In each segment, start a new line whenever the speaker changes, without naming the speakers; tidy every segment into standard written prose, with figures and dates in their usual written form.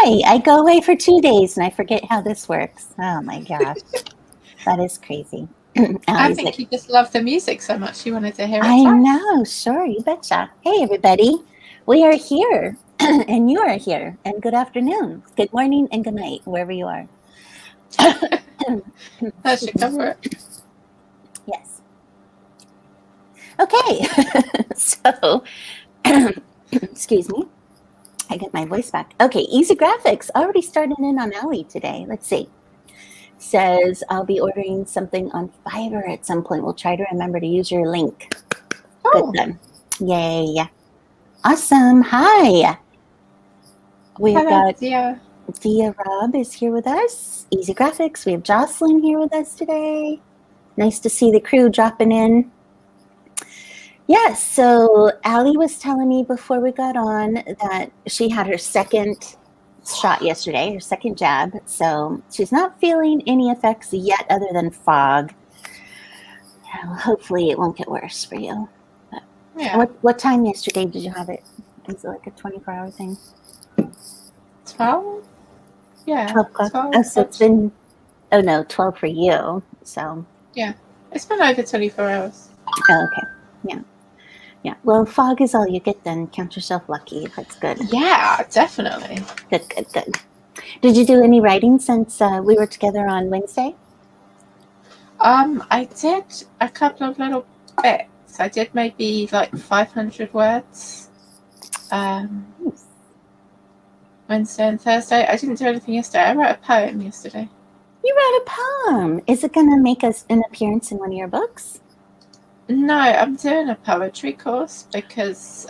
Hi, I go away for 2 days and I forget how this works. Oh my gosh, that is crazy.
I think you just love the music so much you wanted to hear it
I
twice.
know, sure, you betcha. Hey, everybody, we are here and you are here, and good afternoon, good morning, and good night, wherever you are.
That should cover it.
Yes. Okay, so, excuse me. I get my voice back. Okay, Easy Graphics already started in on Ally today. Let's see. Says I'll be ordering something on Fiverr at some point. We'll try to remember to use your link.
Oh,
Good then. Yay. Awesome. Hi. We've
hello,
got
dear.
Dia Rob is here with us. Easy Graphics. We have Jocelyn here with us today. Nice to see the crew dropping in. Yes, so Allie was telling me before we got on that she had her second shot yesterday, her second jab. So she's not feeling any effects yet other than fog. Hopefully it won't get worse for you.
Yeah.
What time yesterday did you have it? Is it like a 24-hour thing?
12? Yeah.
12 o'clock?
12.
Oh, so it's been, 12 for you. So.
Yeah. It's been over 24 hours.
Oh, okay. Yeah. Yeah. Well, fog is all you get then. Count yourself lucky. That's good.
Yeah, definitely.
Good. Did you do any writing since we were together on Wednesday?
I did a couple of little bits. I did maybe like 500 words. Wednesday and Thursday. I didn't do anything yesterday. I wrote a poem yesterday.
You wrote a poem. Is it going to make us an appearance in one of your books?
No, I'm doing a poetry course because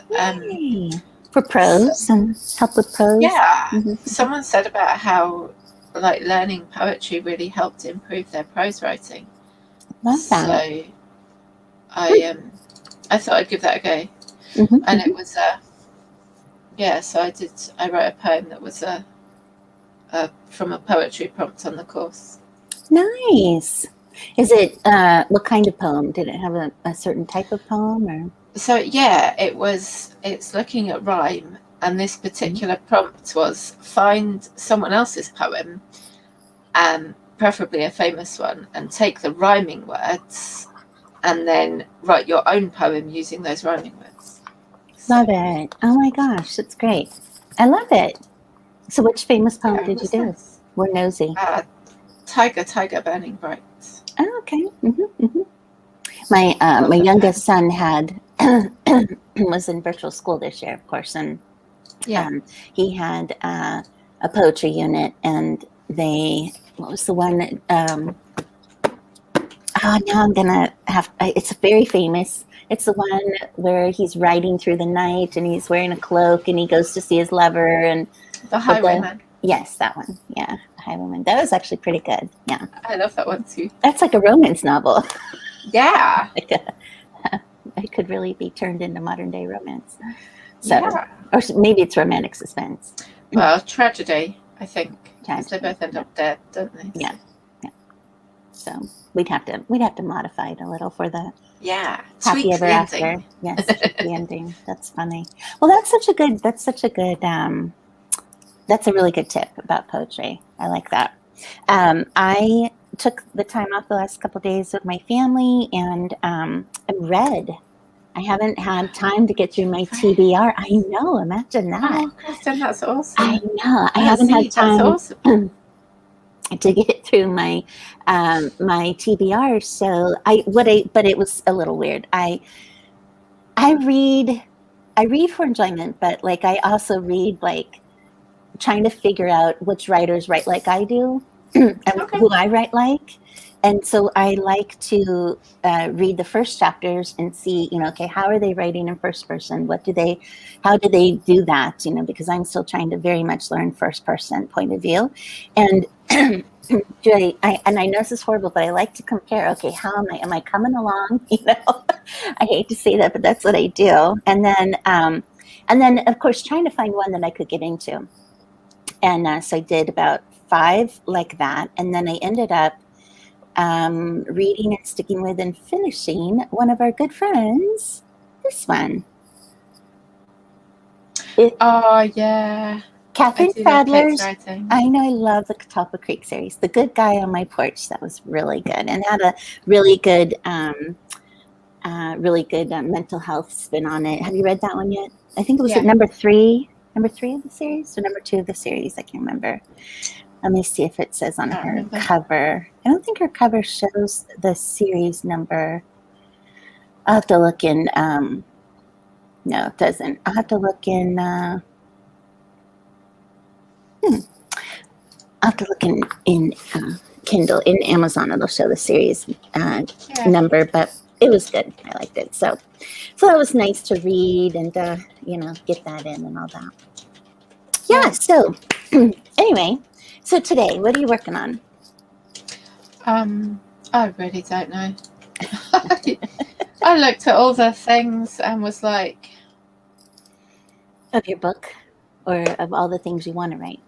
for prose and help with prose.
Yeah, someone said about how like learning poetry really helped improve their prose writing.
Love that.
So I thought I'd give that a go, and it was so I wrote a poem that was from a poetry prompt on the course.
Nice. Is it what kind of poem? Did it have a certain type of poem, or?
So yeah, it's looking at rhyme, and this particular prompt was find someone else's poem, preferably a famous one, and take the rhyming words and then write your own poem using those rhyming words.
Love it. Oh my gosh, that's great. I love it. So which famous poem did you do?
Nice.
We're nosy.
Tiger Burning Bright.
Oh, okay. My my youngest son was in virtual school this year, of course, and he had a poetry unit, and what was the one that, now I'm gonna have, it's very famous. It's the one where he's riding through the night and he's wearing a cloak and he goes to see his lover, and
The Highwayman.
Yes, that one. Yeah, The Highwayman. That was actually pretty good. Yeah.
I love that one too.
That's like a romance novel.
Yeah.
It could really be turned into modern day romance. So, or maybe it's romantic suspense.
Well, tragedy, I think. Because they both end up dead, don't they?
Yeah. So we'd have to modify it a little for the happy ever after. Yes, the ending. That's funny. Well, that's a really good tip about poetry. I like that. I took the time off the last couple of days with my family, and I read. I haven't had time to get through my TBR. I know, imagine that.
Oh, Kristen, that's awesome.
I know. I haven't had time to get through my my TBR. So but it was a little weird. I read for enjoyment, but like I also read like trying to figure out which writers write like I do and who I write like. And so I like to read the first chapters and see, okay, how are they writing in first person? How do they do that? Because I'm still trying to very much learn first person point of view. And I know this is horrible, but I like to compare, okay, how am I coming along? I hate to say that, but that's what I do. And then of course, trying to find one that I could get into. And so I did about 5 like that. And then I ended up reading and sticking with and finishing one of our good friends, this one.
Oh, yeah.
Catherine
do love Kate's
Sadler's.
writing.
I know I love the Catalpa Creek series. The Good Guy on My Porch, that was really good and had a really good, mental health spin on it. Have you read that one yet? I think it was at number three of the series or number 2 of the series. I can't remember. Let me see if it says on her cover. I don't think her cover shows the series number. I'll have to look in. No, it doesn't. I'll have to look in. I'll have to look in Kindle, in Amazon. It'll show the series number, but it was good. I liked it. So it was nice to read and get that in and all that. Yeah. So anyway, so today, what are you working on?
I really don't know. I looked at all the things and was like,
of your book, or of all the things you want to write?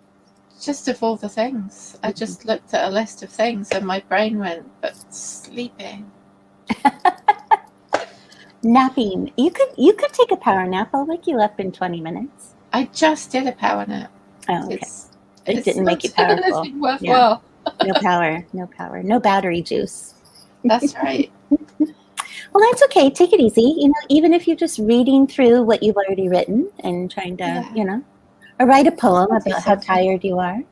Just of all the things. I just looked at a list of things and my brain went, but sleeping.
Napping. You could take a power nap. I'll wake you up in 20 minutes.
I just did a power nap.
Oh, okay. It didn't make you powerful.
Worthwhile.
Yeah. No power, no battery juice.
That's right.
Well, that's okay. Take it easy. Even if you're just reading through what you've already written and trying to, or write a poem about how tired you are.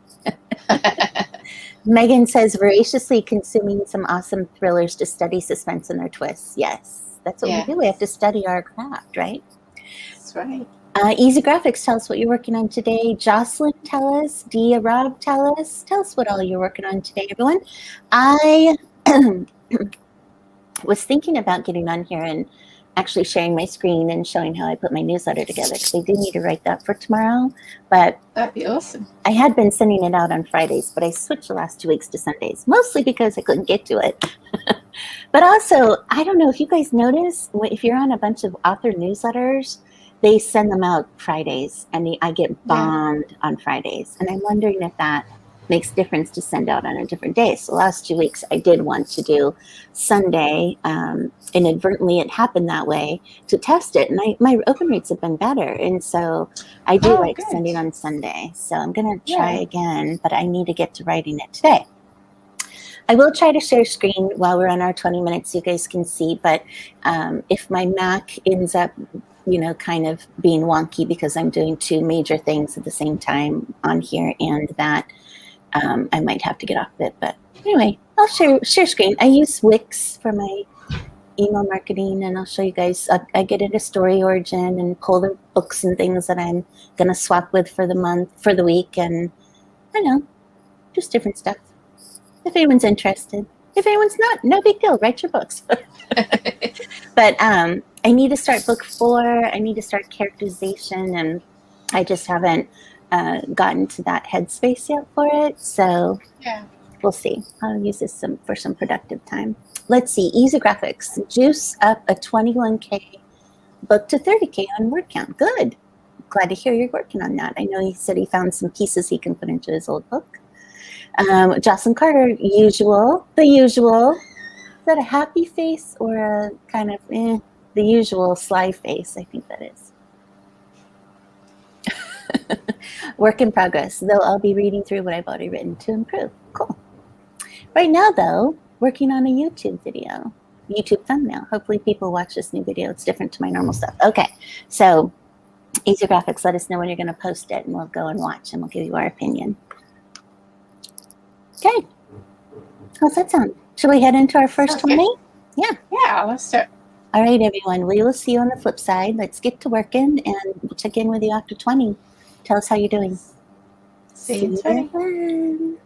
Megan says, voraciously consuming some awesome thrillers to study suspense and their twists. Yes, that's what we do. We have to study our craft, right?
That's right.
Easy Graphics, tell us what you're working on today. Jocelyn, tell us. Dia Rob, tell us what all you're working on today, everyone. I was thinking about getting on here and actually sharing my screen and showing how I put my newsletter together, because I do need to write that for tomorrow. But
that'd be awesome.
I had been sending it out on Fridays, but I switched the last 2 weeks to Sundays, mostly because I couldn't get to it. But also, I don't know if you guys notice, if you're on a bunch of author newsletters, they send them out Fridays, and I get bombed on Fridays. And I'm wondering if that makes difference to send out on a different day. So last 2 weeks, I did want to do Sunday. Inadvertently, it happened that way to test it. And my open rates have been better. And so I do like sending on Sunday. So I'm going to try again, but I need to get to writing it today. I will try to share screen while we're on our 20 minutes so you guys can see. But if my Mac ends up kind of being wonky because I'm doing 2 major things at the same time on here, and that I might have to get off of it. But anyway, I'll share screen. I use Wix for my email marketing, and I'll show you guys. I get into Story Origin and pull the books and things that I'm going to swap with for the week, and I don't know, just different stuff. If anyone's interested. If anyone's not, no big deal. Write your books. But I need to start book 4. I need to start characterization, and I just haven't gotten to that headspace yet for it. So we'll see. I'll use this for some productive time. Let's see. Easy Graphics. Juice up a 21K book to 30K on word count. Good. Glad to hear you're working on that. I know he said he found some pieces he can put into his old book. Jocelyn Carter, the usual. Is that a happy face or a kind of the usual sly face? I think that is. Work in progress, though I'll be reading through what I've already written to improve. Cool. Right now, though, working on a YouTube thumbnail. Hopefully people watch this new video. It's different to my normal stuff. Okay, so Easy Graphics, let us know when you're going to post it, and we'll go and watch, and we'll give you our opinion. Okay. How's that sound? Should we head into our first 20?
Yeah, let's do it.
All right, everyone. We will see you on the flip side. Let's get to working, and we'll check in with you after 20. Tell us how you're doing.
See you in 20.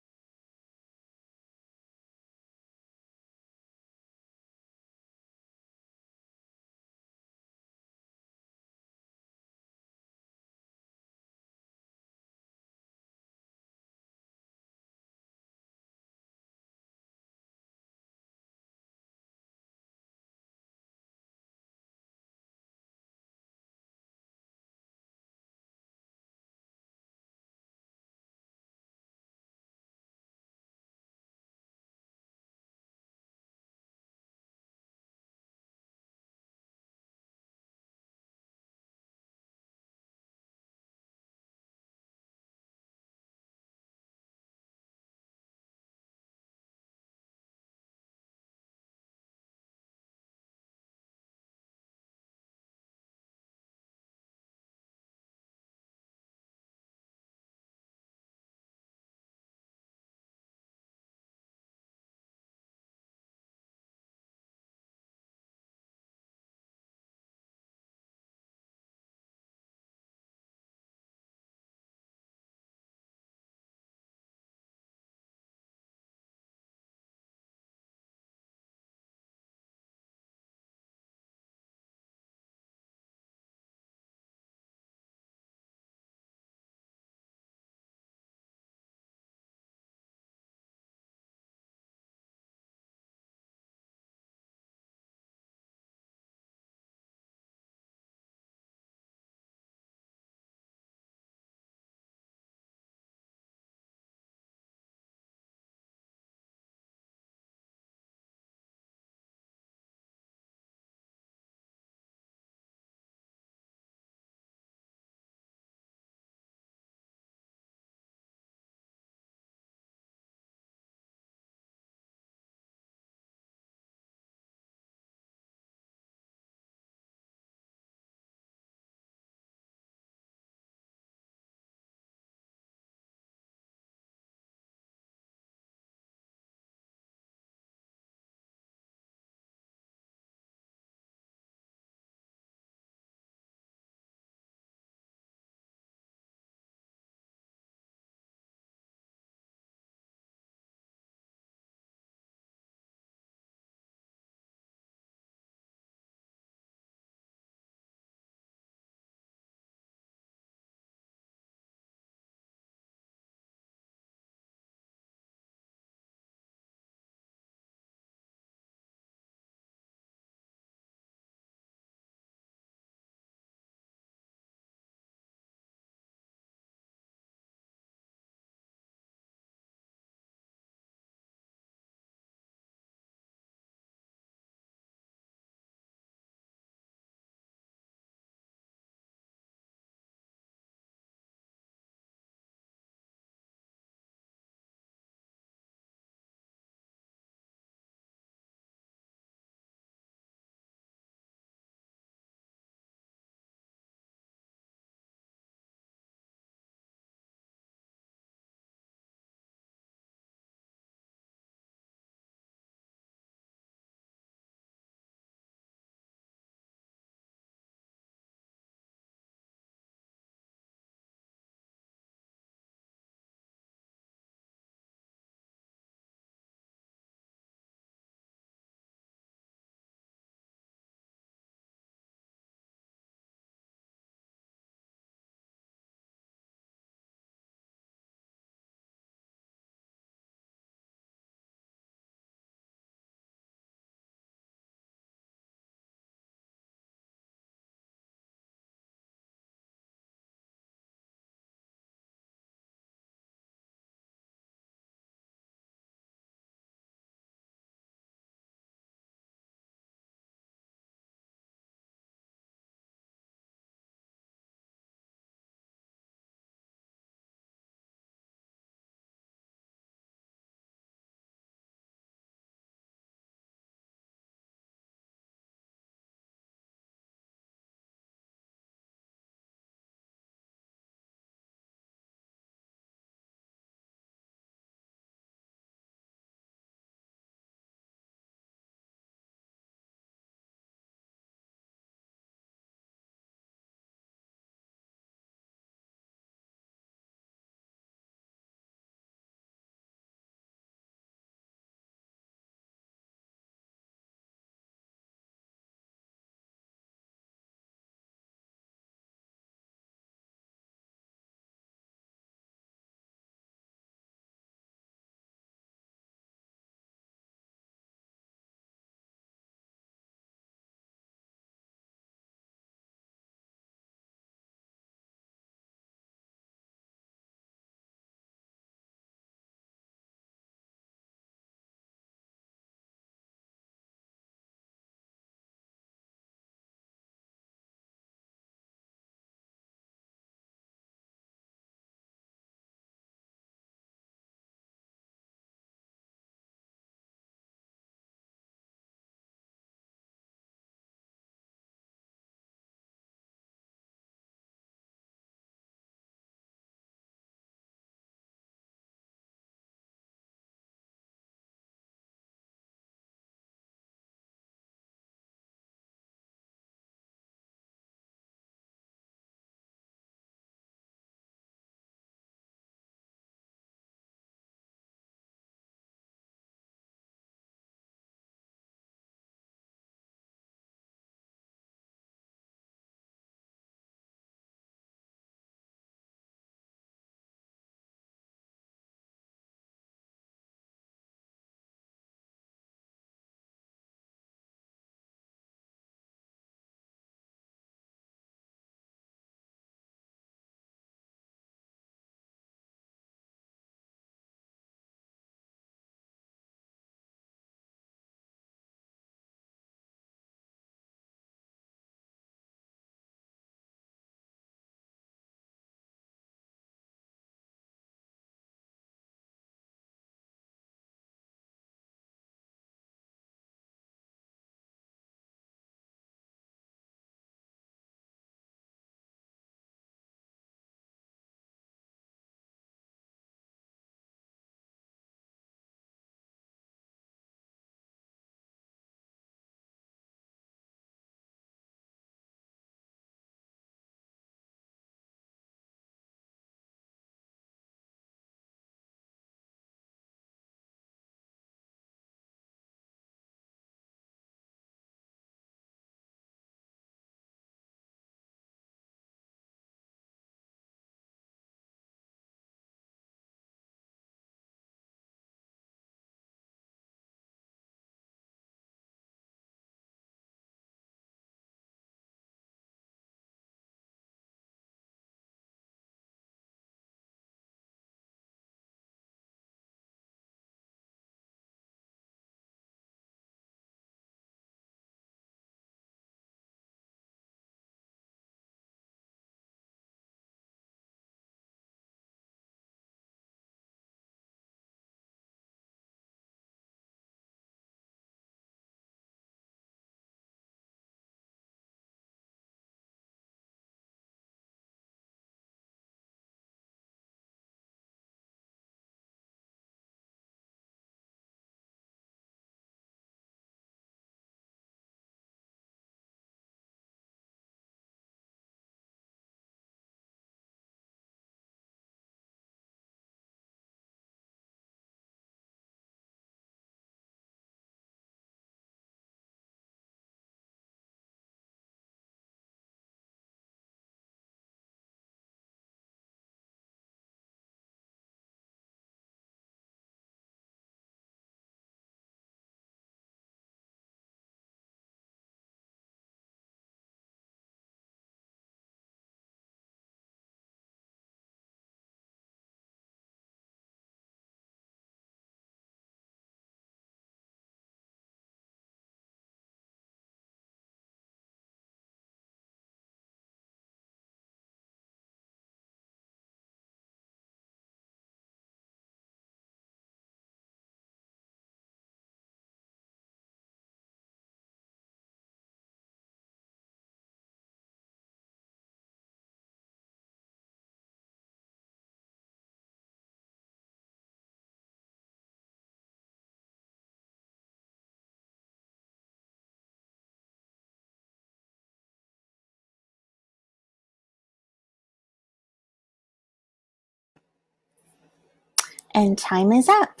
And time is up.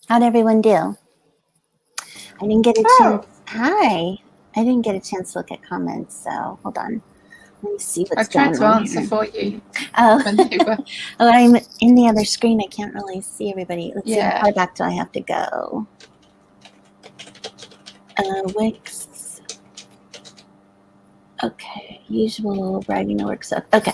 How'd everyone do? I didn't get a chance. Hi. I didn't get a chance to look at comments, so hold on. Let me see what's going on.
I tried to answer for you.
Oh.
When you were...
Oh, I'm in the other screen. I can't really see everybody. Let's see how
Yeah.
far back do I have to go. Wix. Okay. Usual writing work stuff. Okay.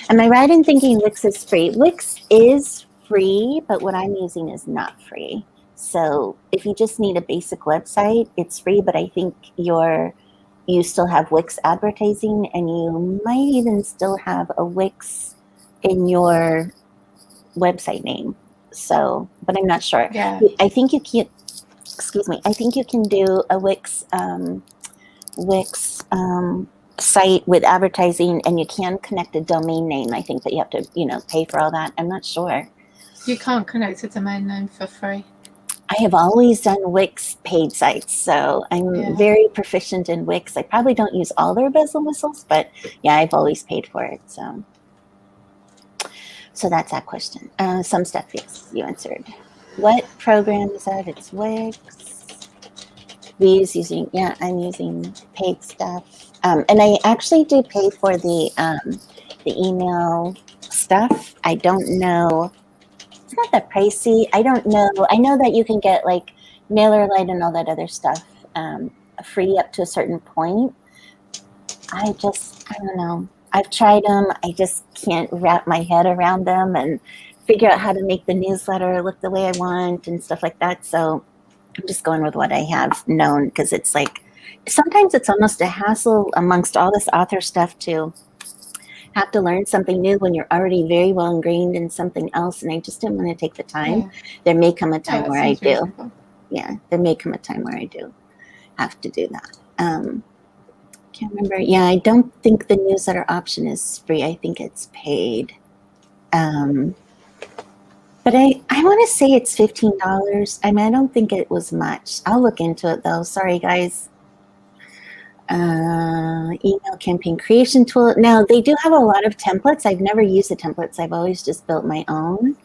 Am I right in thinking Wix is free? Wix is free, but what I'm using is not free. So if you just need a basic website, it's free, but I think you still have Wix advertising, and you might even still have a Wix in your website name. So, but I'm not sure.
Yeah.
I think you can, excuse me, I think you can do a Wix site with advertising, and you can connect a domain name. I think that you have to, pay for all that. I'm not sure.
You can't connect a domain name for free.
I have always done Wix paid sites, so I'm very proficient in Wix. I probably don't use all their bells and whistles, but yeah, I've always paid for it. So that's that question. Some stuff, yes, you answered. What program is that? It's Wix. I'm using paid stuff. And I actually do pay for the email stuff. I don't know. It's not that pricey. I don't know. I know that you can get like MailerLite and all that other stuff free up to a certain point. I don't know. I've tried them. I just can't wrap my head around them and figure out how to make the newsletter look the way I want and stuff like that. So I'm just going with what I have known, because it's like sometimes it's almost a hassle amongst all this author stuff to have to learn something new when you're already very well ingrained in something else, and I just didn't want to take the time. Yeah. There may come a time where I do. Reasonable. Yeah, there may come a time where I do have to do that. Can't remember. Yeah, I don't think the newsletter option is free. I think it's paid. But I want to say it's $15. I mean, I don't think it was much. I'll look into it though. Sorry, guys. Email campaign creation tool. Now, they do have a lot of templates. I've never used the templates. I've always just built my own,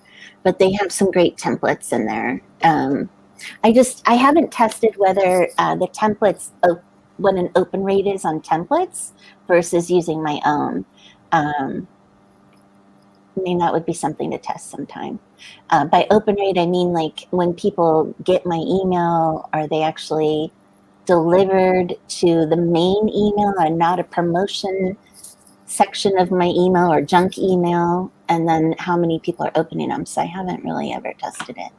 but they have some great templates in there. I haven't tested whether the templates, what an open rate is on templates versus using my own. I mean, that would be something to test sometime. By open rate, I mean like when people get my email, are they actually delivered to the main email and not a promotion section of my email or junk email, and then how many people are opening them. So I haven't really ever tested it.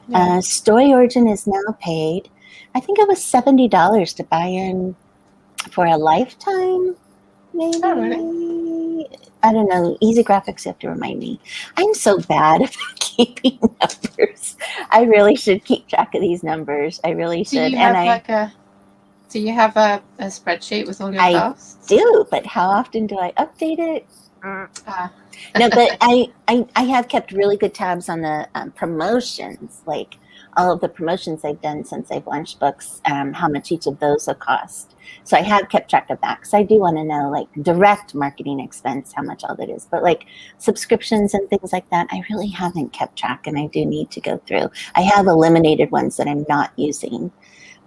Yeah. StoryOrigin is now paid. I think it was $70 to buy in for a lifetime, maybe.
Oh, really?
I don't know. Easy Graphics, you have to remind me. I'm so bad at keeping numbers. I really should keep track of these numbers. I really should.
Do you have a spreadsheet with all your costs?
I do, but how often do I update it? No, but I have kept really good tabs on the promotions, like all of the promotions I've done since I've launched books, how much each of those will cost. So I have kept track of that, because I do want to know, like, direct marketing expense, how much all that is. But like subscriptions and things like that, I really haven't kept track, and I do need to go through. I have eliminated ones that I'm not using.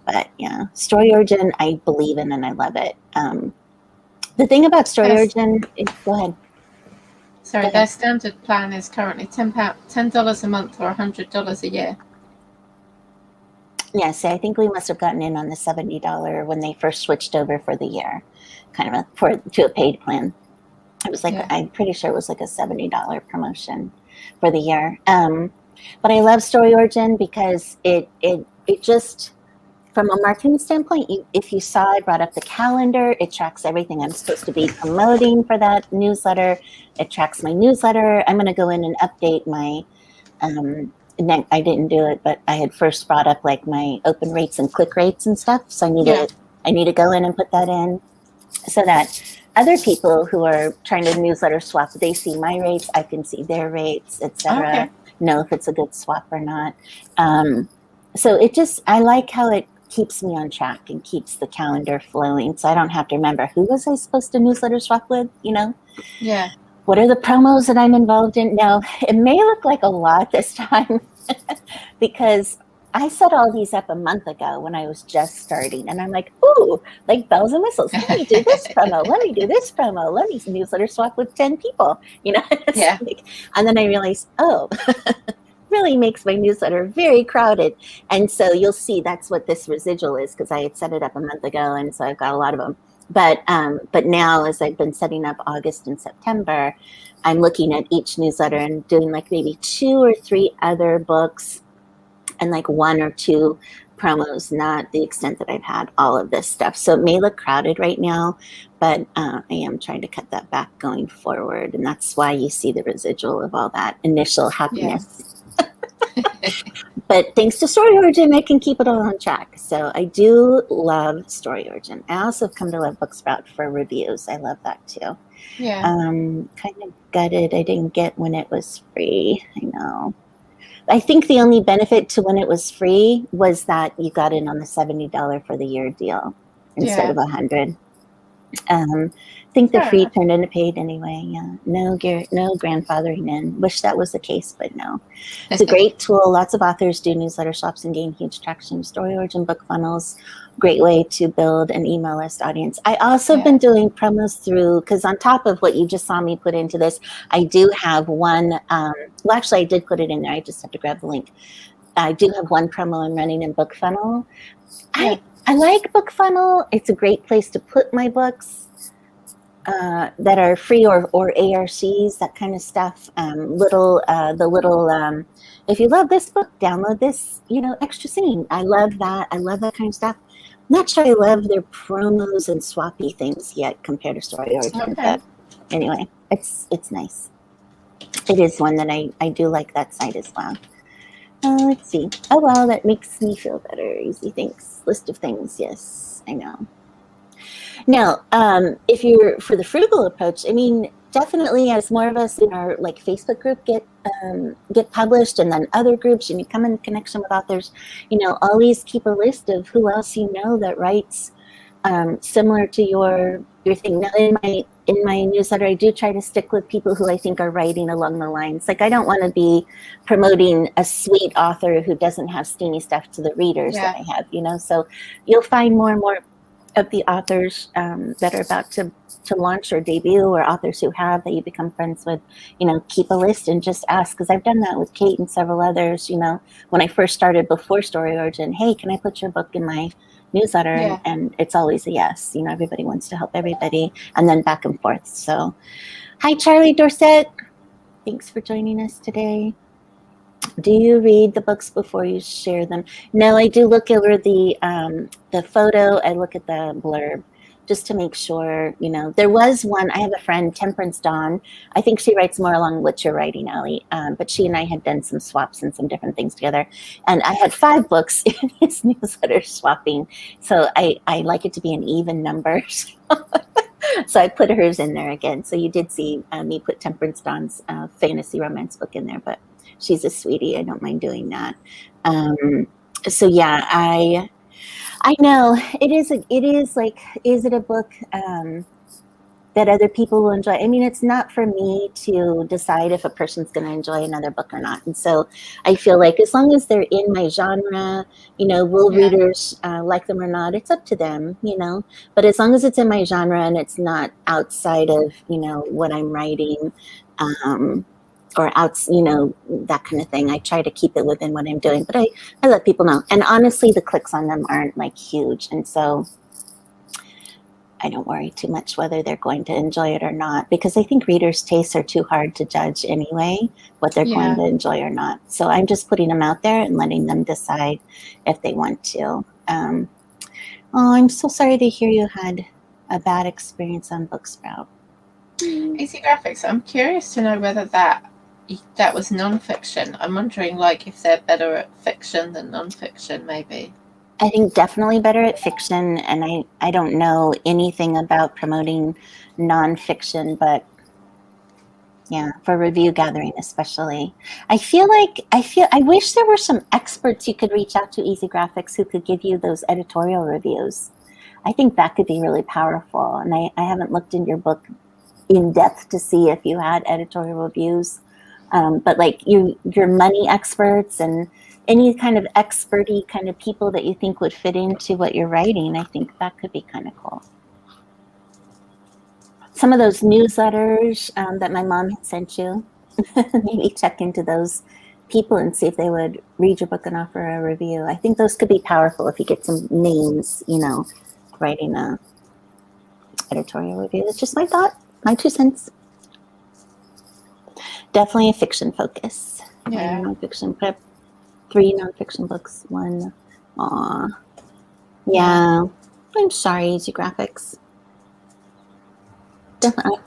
But yeah, StoryOrigin, I believe in and I love it. The thing about StoryOrigin, go ahead.
Sorry, their standard plan is currently $10 a month or $100 a year.
Yeah, so I think we must have gotten in on the $70 when they first switched over for the year, kind of to a paid plan. It was like, I'm pretty sure it was like a $70 promotion for the year. But I love StoryOrigin because it just, from a marketing standpoint, if you saw, I brought up the calendar. It tracks everything I'm supposed to be promoting for that newsletter. It tracks my newsletter. I'm going to go in and update my, I didn't do it, but I had first brought up like my open rates and click rates and stuff. So I need to go in and put that in so that other people who are trying to newsletter swap, they see my rates, I can see their rates, etc. Know if it's a good swap or not. So I like how it keeps me on track and keeps the calendar flowing, so I don't have to remember who was I supposed to newsletter swap with,
Yeah.
what are the promos that I'm involved in? Now, it may look like a lot this time because I set all these up a month ago when I was just starting. And I'm like, ooh, like bells and whistles. Let me do this promo. Let me do this promo. Let me newsletter swap with 10 people.
Yeah.
And then I realized, oh, really makes my newsletter very crowded. And so you'll see that's what this residual is, because I had set it up a month ago. And so I've got a lot of them. But now, as I've been setting up August and September, I'm looking at each newsletter and doing like maybe 2 or 3 other books and like 1 or 2 promos, not the extent that I've had all of this stuff. So it may look crowded right now, but I am trying to cut that back going forward. And that's why you see the residual of all that initial happiness. Yeah. But thanks to Story Origin, I can keep it all on track. So I do love Story Origin. I also have come to love Booksprout for reviews. I love that too.
Yeah.
Kind of gutted I didn't get when it was free. I know. I think the only benefit to when it was free was that you got in on the $70 for the year deal instead of $100. I think the free turned into paid anyway. Yeah, no grandfathering in. Wish that was the case, but no. It's a great tool. Lots of authors do newsletter swaps and gain huge traction. Story Origin, book funnels, great way to build an email list audience. I also been doing promos through, because on top of what you just saw me put into this, I do have one. Well, actually, I did put it in there. I just have to grab the link. I do have one promo I'm running in BookFunnel. I like BookFunnel. It's a great place to put my books that are free or ARCs, that kind of stuff. If you love this book, download this, extra scene. I love that. I love that kind of stuff. I'm not sure I love their promos and swappy things yet compared to Story Origin, but anyway, it's nice. It is one that I do like that site as well. Let's see. Oh, well, that makes me feel better. Easy things. List of things. Yes, I know. Now, if you're for the frugal approach, I mean, definitely as more of us in our like Facebook group get published, and then other groups, and you come in connection with authors, always keep a list of who else you know that writes similar to your thing. Now, in my newsletter, I do try to stick with people who I think are writing along the lines. Like, I don't want to be promoting a sweet author who doesn't have steamy stuff to the readers that I have, So you'll find more and more of the authors that are about to launch or debut, or authors who have that you become friends with, keep a list and just ask. Because I've done that with Kate and several others, when I first started before Story Origin. Hey, can I put your book in my newsletter? And it's always a yes. Everybody wants to help everybody, and then back and forth. So hi, Charlie Dorset. Thanks for joining us today. Do you read the books before you share them? No, I do look over the photo. I look at the blurb just to make sure, There was one, I have a friend, Temperance Dawn. I think she writes more along what you're writing, Allie. But she and I had done some swaps and some different things together. And I had 5 books in his newsletter swapping. So I like it to be an even number. So I put hers in there again. So you did see me put Temperance Dawn's fantasy romance book in there, but she's a sweetie. I don't mind doing that. So yeah, I know it is like, is it a book that other people will enjoy? I mean, it's not for me to decide if a person's going to enjoy another book or not. And so I feel like as long as they're in my genre, will readers like them or not? It's up to them, But as long as it's in my genre and it's not outside of, what I'm writing, or out, that kind of thing. I try to keep it within what I'm doing, but I let people know. And honestly, the clicks on them aren't like huge. And so I don't worry too much whether they're going to enjoy it or not, because I think readers' tastes are too hard to judge anyway, what they're going to enjoy or not. So I'm just putting them out there and letting them decide if they want to. I'm so sorry to hear you had a bad experience on Booksprout.
Easy Graphics. I'm curious to know whether that was non-fiction. I'm wondering, if they're better at fiction than non-fiction, maybe.
I think definitely better at fiction, and I don't know anything about promoting non-fiction, but yeah, for review gathering especially. I wish there were some experts you could reach out to, Easy Graphics, who could give you those editorial reviews. I think that could be really powerful, and I haven't looked in your book in depth to see if you had editorial reviews. But like your money experts and any kind of experty kind of people that you think would fit into what you're writing, I think that could be kind of cool. Some of those newsletters that my mom had sent you, maybe check into those people and see if they would read your book and offer a review. I think those could be powerful if you get some names, writing a editorial review. That's just my thought, my 2 cents. Definitely a fiction focus.
Yeah.
Nonfiction prep. 3 nonfiction books. 1. Aw. Yeah. I'm sorry, Easy Graphics. Definitely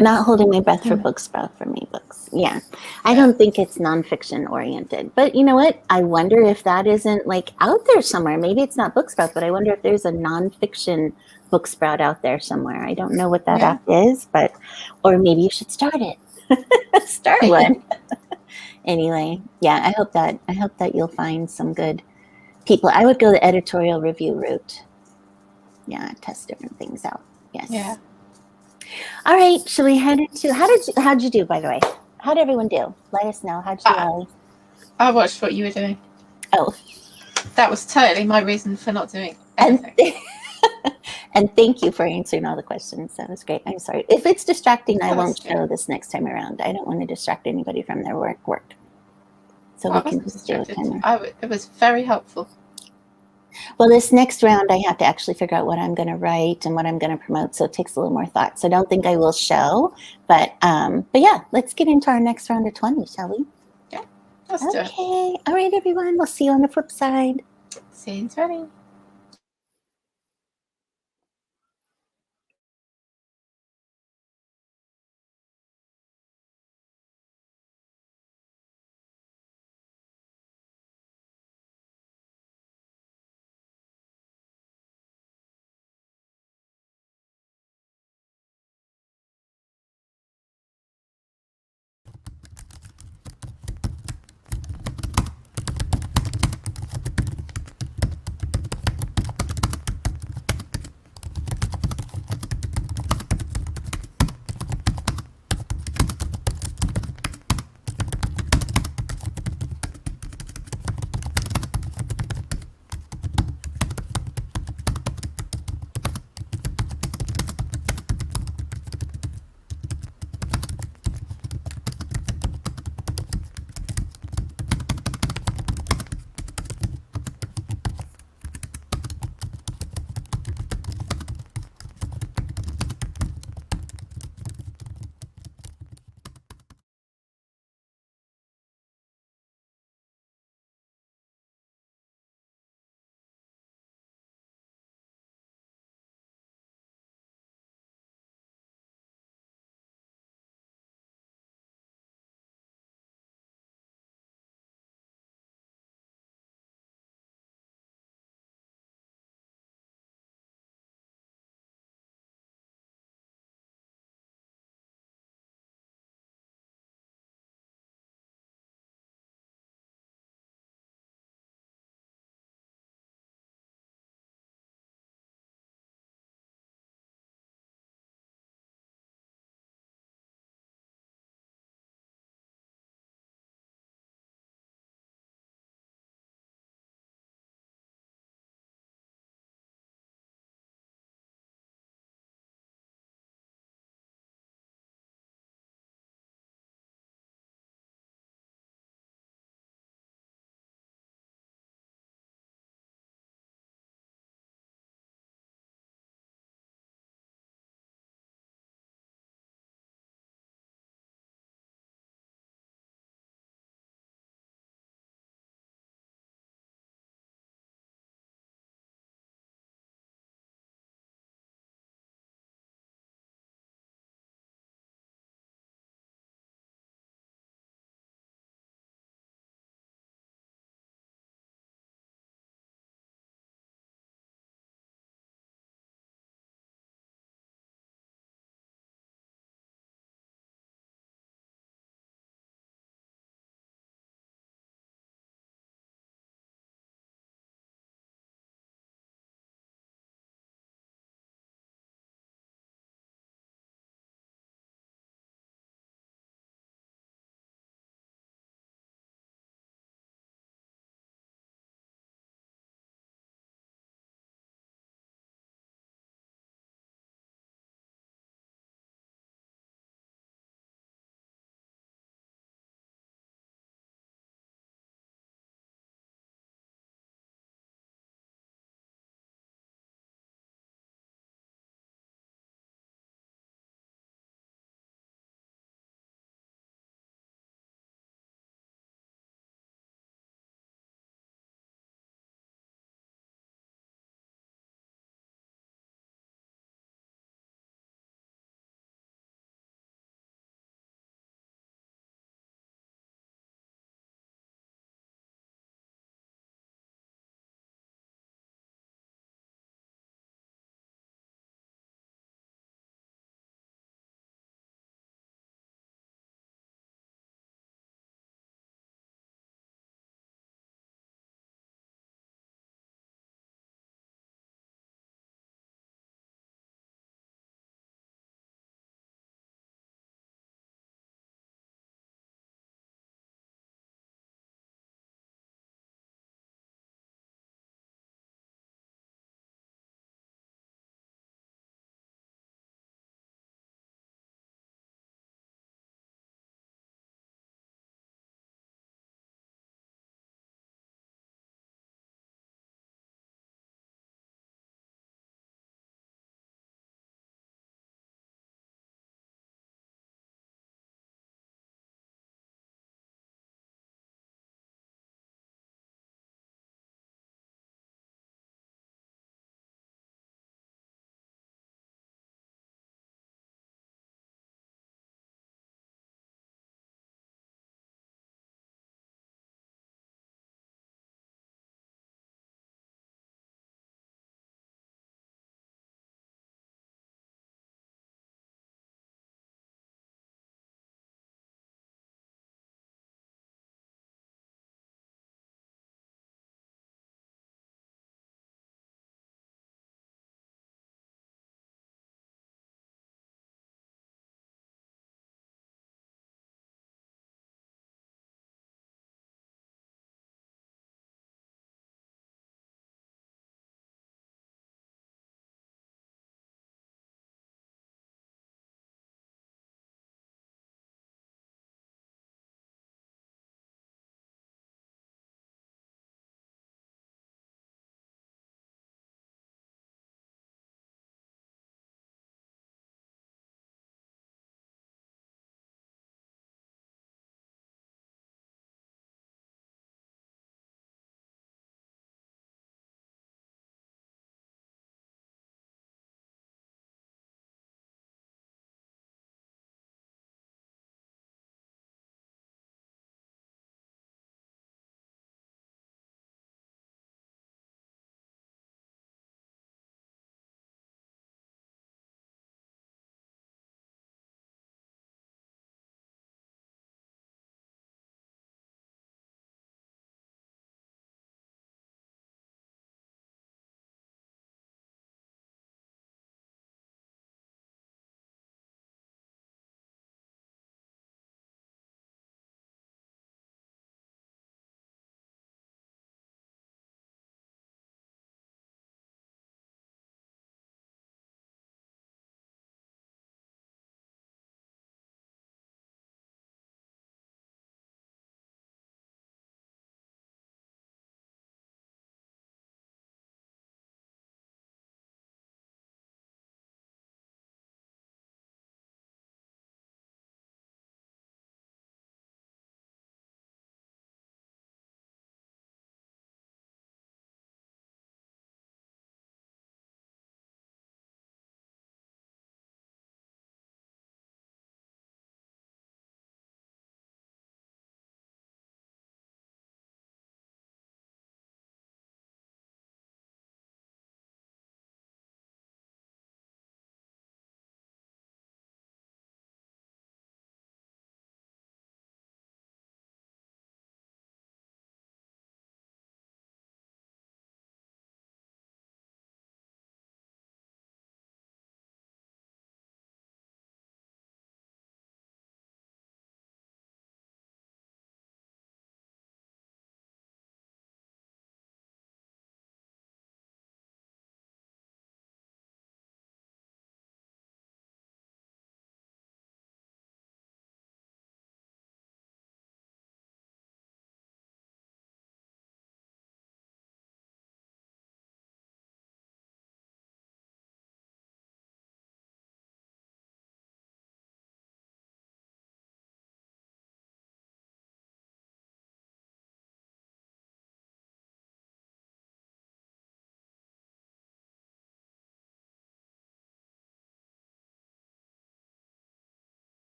not holding my breath for Booksprout for me books. Yeah. I don't think it's nonfiction oriented. But you know what? I wonder if that isn't like out there somewhere. Maybe it's not Booksprout, but I wonder if there's a nonfiction Booksprout out there somewhere. I don't know what that app is, or maybe you should start it. Start one. Anyway, yeah, I hope that you'll find some good people. I would go the editorial review route. Yeah, test different things out. Yes.
Yeah.
All right, shall we head into how'd you do, by the way? How'd everyone do? Let us know. How'd you do, Ellie?
I watched what you were doing.
Oh.
That was totally my reason for not doing anything.
And thank you for answering all the questions. That was great. I'm sorry. If it's distracting, I won't show this next time around. I don't want to distract anybody from their work. So we can just do a timer.
It was very helpful.
Well, this next round, I have to actually figure out what I'm going to write and what I'm going to promote. So it takes a little more thought. So I don't think I will show. But yeah, let's get into our next round of 20, shall we?
Yeah, let's do it.
Okay. All right, everyone. We'll see you on the flip side.
See you in 20.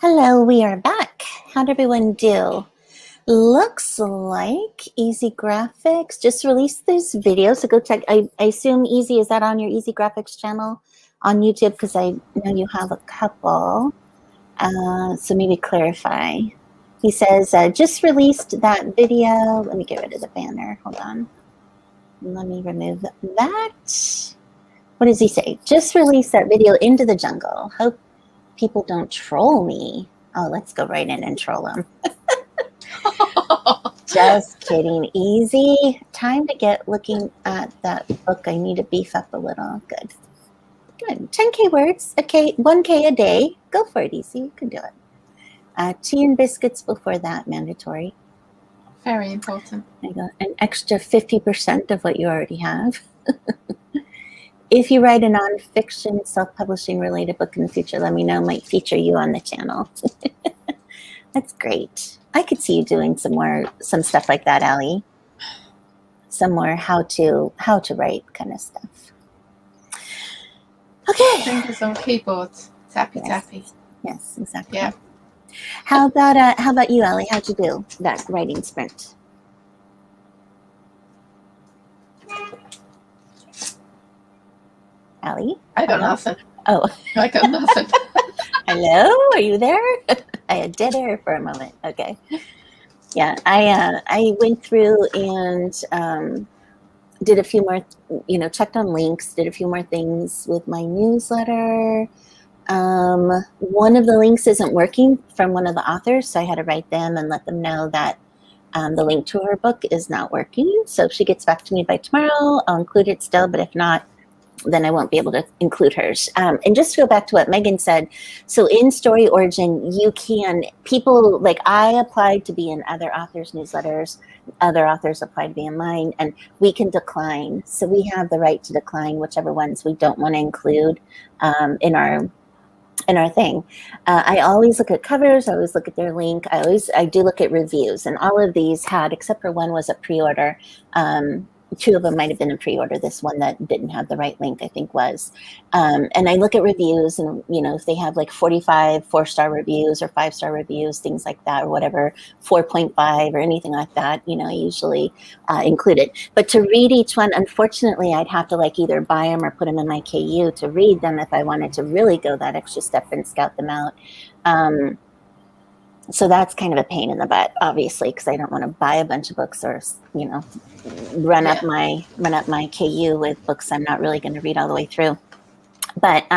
Hello, we are back. How'd everyone do? Looks like Easy Graphics just released this video, so go check. I assume Easy, is that on your Easy Graphics channel on YouTube? Because I know you have a couple. So maybe clarify. He says, just released that video. Let me get rid of the banner. Hold on. Let me remove that. What does he say? Just released that video into the jungle. Hope people don't troll me. Oh, let's go right in and troll them. Just kidding. Easy. Time to get looking at that book. I need to beef up a little. Good. Good. 10K words. Okay, 1K a day. Go for it, Easy. You can do it. Tea and biscuits before that, mandatory.
Very important.
There you go. An extra 50% of what you already have. If you write a nonfiction, self-publishing related book in the future, let me know. Might feature you on the channel. That's great. I could see you doing some stuff like that, Allie. Some more how to write kind of stuff. Okay.
Fingers on keyboard. Tappy tappy.
Yes, exactly.
Yeah.
How about you, Allie? How'd you do that writing sprint? Allie?
I got nothing.
Oh.
I got nothing.
Hello, are you there? I had dead air for a moment. Okay. Yeah, I went through and did a few more, checked on links, did a few more things with my newsletter. One of the links isn't working from one of the authors, so I had to write them and let them know that the link to her book is not working. So if she gets back to me by tomorrow, I'll include it still, but if not, then I won't be able to include hers. And just to go back to what Megan said, so in Story Origin, people, like I applied to be in other authors' newsletters, other authors applied to be in mine, and we can decline. So we have the right to decline whichever ones we don't want to include in our thing. I always look at covers. I always look at their link. I do look at reviews, and all of these had, except for one was a pre-order. Two of them might have been a pre-order. This one that didn't have the right link, I think, was. And I look at reviews, and if they have like 45 4-star reviews or 5-star reviews, things like that, or whatever, 4.5 or anything like that, I usually include it. But to read each one, unfortunately, I'd have to like either buy them or put them in my KU to read them if I wanted to really go that extra step and scout them out. So that's kind of a pain in the butt, obviously, because I don't want to buy a bunch of books or, run up my KU with books I'm not really going to read all the way through. But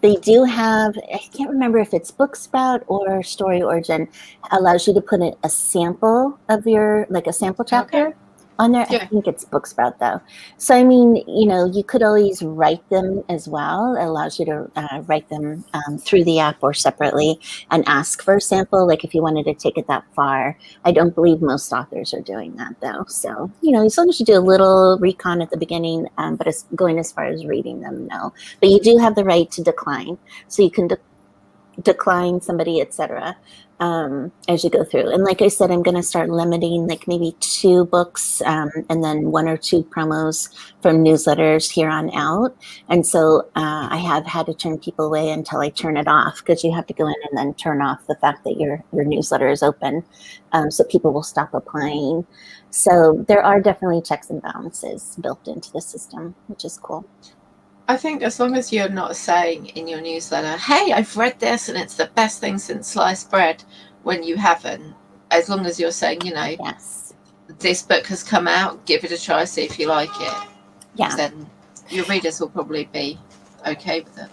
they do have, I can't remember if it's Booksprout or Story Origin, allows you to put a sample of a sample chapter on there.
Yeah.
I think it's Booksprout though. So, I mean, you could always write them as well. It allows you to write them through the app or separately and ask for a sample, like if you wanted to take it that far. I don't believe most authors are doing that though. So, as long as you do a little recon at the beginning, but it's going as far as reading them, no. But you do have the right to decline. So you can decline somebody, etc. As you go through. And like I said, I'm going to start limiting like maybe 2 books and then 1 or 2 promos from newsletters here on out. And so I have had to turn people away until I turn it off, because you have to go in and then turn off the fact that your newsletter is open, so people will stop applying. So there are definitely checks and balances built into the system, which is cool.
I think as long as you're not saying in your newsletter, hey, I've read this and it's the best thing since sliced bread, when you haven't, as long as you're saying,
yes,
this book has come out, give it a try, see if you like it.
Yeah.
Then your readers will probably be okay with it.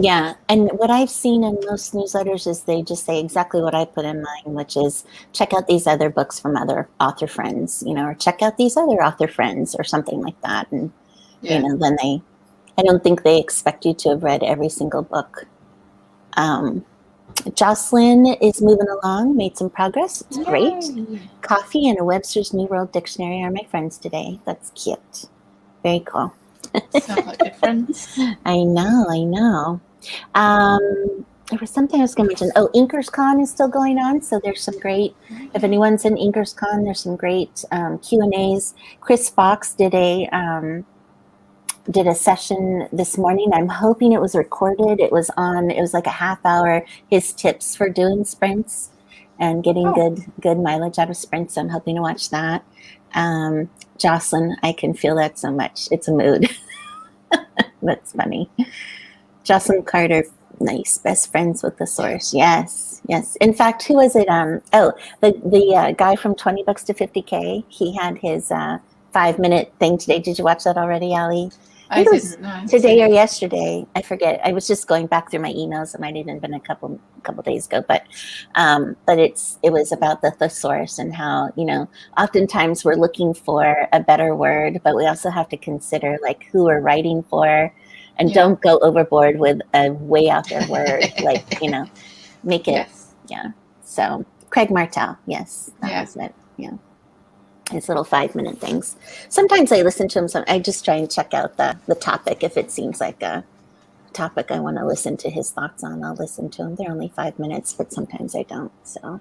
Yeah. And what I've seen in most newsletters is they just say exactly what I put in mine, which is check out these other books from other author friends, or check out these other author friends or something like that. And, then I don't think they expect you to have read every single book. Jocelyn is moving along, made some progress. It's great. Coffee and a Webster's New World Dictionary are my friends today. That's cute. Very cool.
Sound like good friends.
I know. There was something I was going to mention. Oh, InkersCon is still going on. So there's some great, if anyone's in InkersCon, there's some great Q&As. Chris Fox did a did a session this morning. I'm hoping it was recorded. It was like a half hour, his tips for doing sprints and getting good mileage out of sprints. So I'm hoping to watch that. Jocelyn, I can feel that so much. It's a mood. That's funny. Jocelyn Carter, nice, best friends with the source. Yes. In fact, who was it? The guy from 20 bucks to 50K. He had his 5-minute thing today. Did you watch that already, Ali?
I didn't know.
Today or yesterday. I forget. I was just going back through my emails. It might have even been a couple days ago, but it was about the thesaurus and how, oftentimes we're looking for a better word, but we also have to consider like who we're writing for, and don't go overboard with a way out there word, like, make it.
Yes.
Yeah. So Craig Martell. Yes. That was it. Yeah. His little 5-minute things. Sometimes I listen to him. I just try and check out the topic. If it seems like a topic I want to listen to his thoughts on, I'll listen to him. They're only 5 minutes, but sometimes I don't. So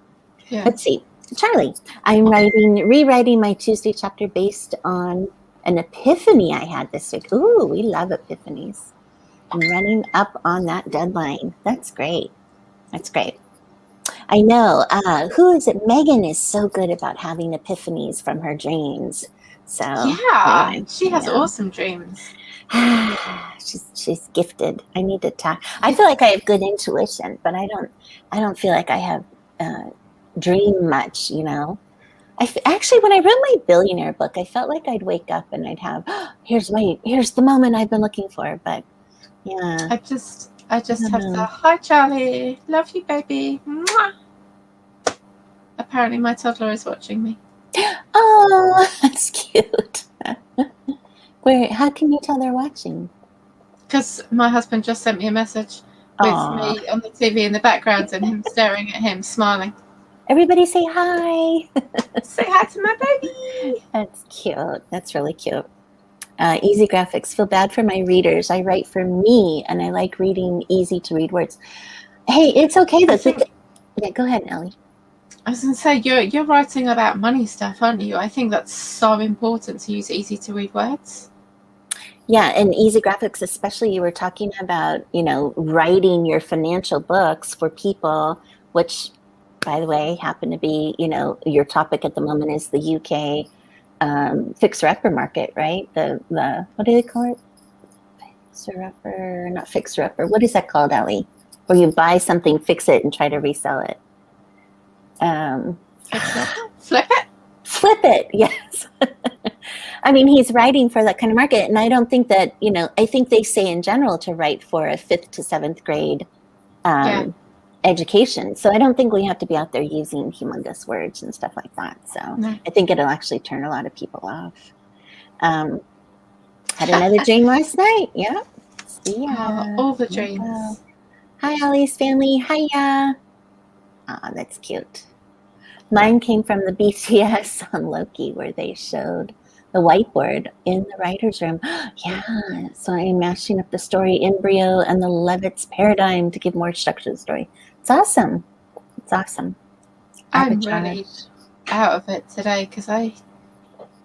let's see. Charlie, I'm rewriting my Tuesday chapter based on an epiphany I had this week. Ooh, we love epiphanies. I'm running up on that deadline. That's great. I know. Who is it? Megan is so good about having epiphanies from her dreams. So
anyway, she has awesome dreams.
she's gifted. I need to talk. I feel like I have good intuition, but I don't feel like I have dream much. Actually, when I wrote my billionaire book, I felt like I'd wake up and I'd have here's the moment I've been looking for. But yeah,
I just have the hi Charlie, love you baby. Mwah. Apparently my toddler is watching me.
Oh, that's cute. How can you tell they're watching?
Because my husband just sent me a message with me on the TV in the background and him staring at him, smiling.
Everybody say hi.
Say hi to my baby.
That's cute. That's really cute. Easy graphics. Feel bad for my readers. I write for me, and I like reading easy to read words. Hey, it's okay though. Yeah, go ahead, Ellie.
I was going to say, you're writing about money stuff, aren't you? I think that's so important to use easy to read words.
Yeah, and easy graphics, especially you were talking about, writing your financial books for people, which, by the way, happen to be, your topic at the moment is the UK fixer-upper market, right? The what do they call it? Fixer-upper, not fixer-upper. What is that called, Ellie? Where you buy something, fix it, and try to resell it.
Flip it.
Yes. I mean, he's writing for that kind of market, and I don't think that, I think they say in general to write for a 5th to 7th grade education. So I don't think we have to be out there using humongous words and stuff like that. So I think it'll actually turn a lot of people off. Had another dream last night. Yeah.
All the dreams.
Hi, Ollie's family. Hiya. That's cute. Mine came from the BTS on Loki, where they showed the whiteboard in the writer's room. Yeah, so I am mashing up the story embryo and the Levitt's paradigm to give more structure to the story. It's awesome.
I'm really out of it today because I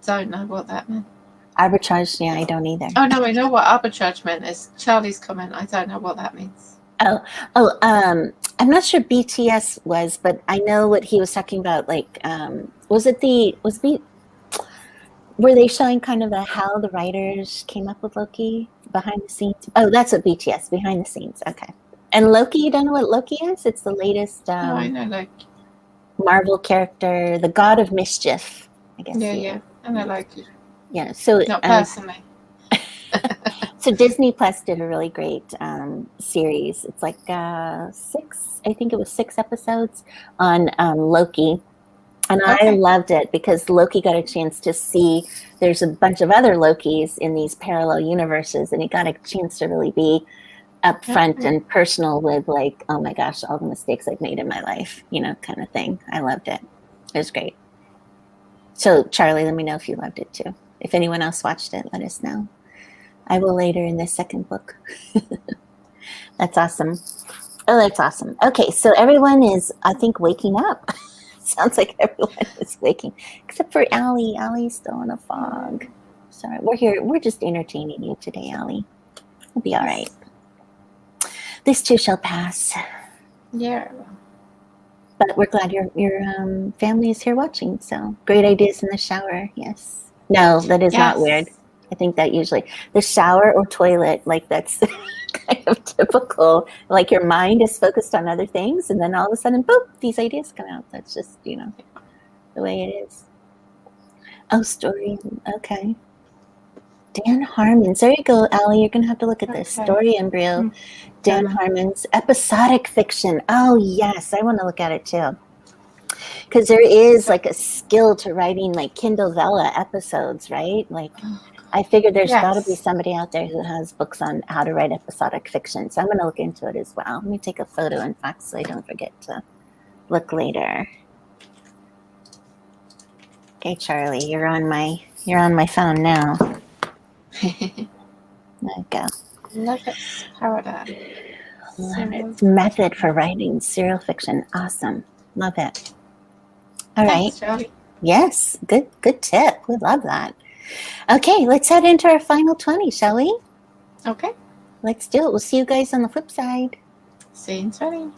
don't know what that meant.
Arbitrage, yeah, I don't either.
Oh no, I know what arbitrage meant. Is Charlie's comment. I don't know what that means.
I'm not sure BTS was, but I know what he was talking about. Like, were they showing kind of how the writers came up with Loki behind the scenes? Oh, that's what BTS, behind the scenes. Okay. And Loki, you don't know what Loki is? It's the latest
I know Loki.
Marvel character, the god of mischief, I guess.
Yeah. And I like it.
Yeah, so
not personally.
So Disney Plus did a really great series. It's like 6 episodes on Loki. And I loved it because Loki got a chance to see there's a bunch of other Lokis in these parallel universes, and he got a chance to really be upfront and personal with, like, oh my gosh, all the mistakes I've made in my life, kind of thing. I loved it. It was great. So Charlie, let me know if you loved it too. If anyone else watched it, let us know. I will later in the second book. That's awesome. Oh, that's awesome. Okay, so everyone is, I think, waking up. Sounds like everyone is waking, except for Allie. Allie's still in a fog. It's all right. We're here. We're just entertaining you today, Allie. We'll be all right. This too shall pass.
Yeah.
But we're glad your family is here watching. So great ideas in the shower. Yes. No, that is not weird. I think that usually the shower or toilet, like that's kind of typical. Like your mind is focused on other things, and then all of a sudden, boop, these ideas come out. That's just the way it is. Oh, story. Okay. Dan Harmon's. There you go, Allie. You're gonna have to look at this story embryo. Dan Harmon's episodic fiction. Oh yes, I want to look at it too. Because there is like a skill to writing like Kindle Vella episodes, right? Like I figured there's got to be somebody out there who has books on how to write episodic fiction. So I'm going to look into it as well. Let me take a photo, in fact, so I don't forget to look later. Okay, Charlie, you're on my phone now. There you go.
Levitt's Paradigm.
Levitt's method for writing serial fiction. Awesome. Love it. All right.
Charlie.
Yes, good tip. We love that. Okay, let's head into our final 20, shall we?
Okay.
Let's do it. We'll see you guys on the flip side.
See you in 20.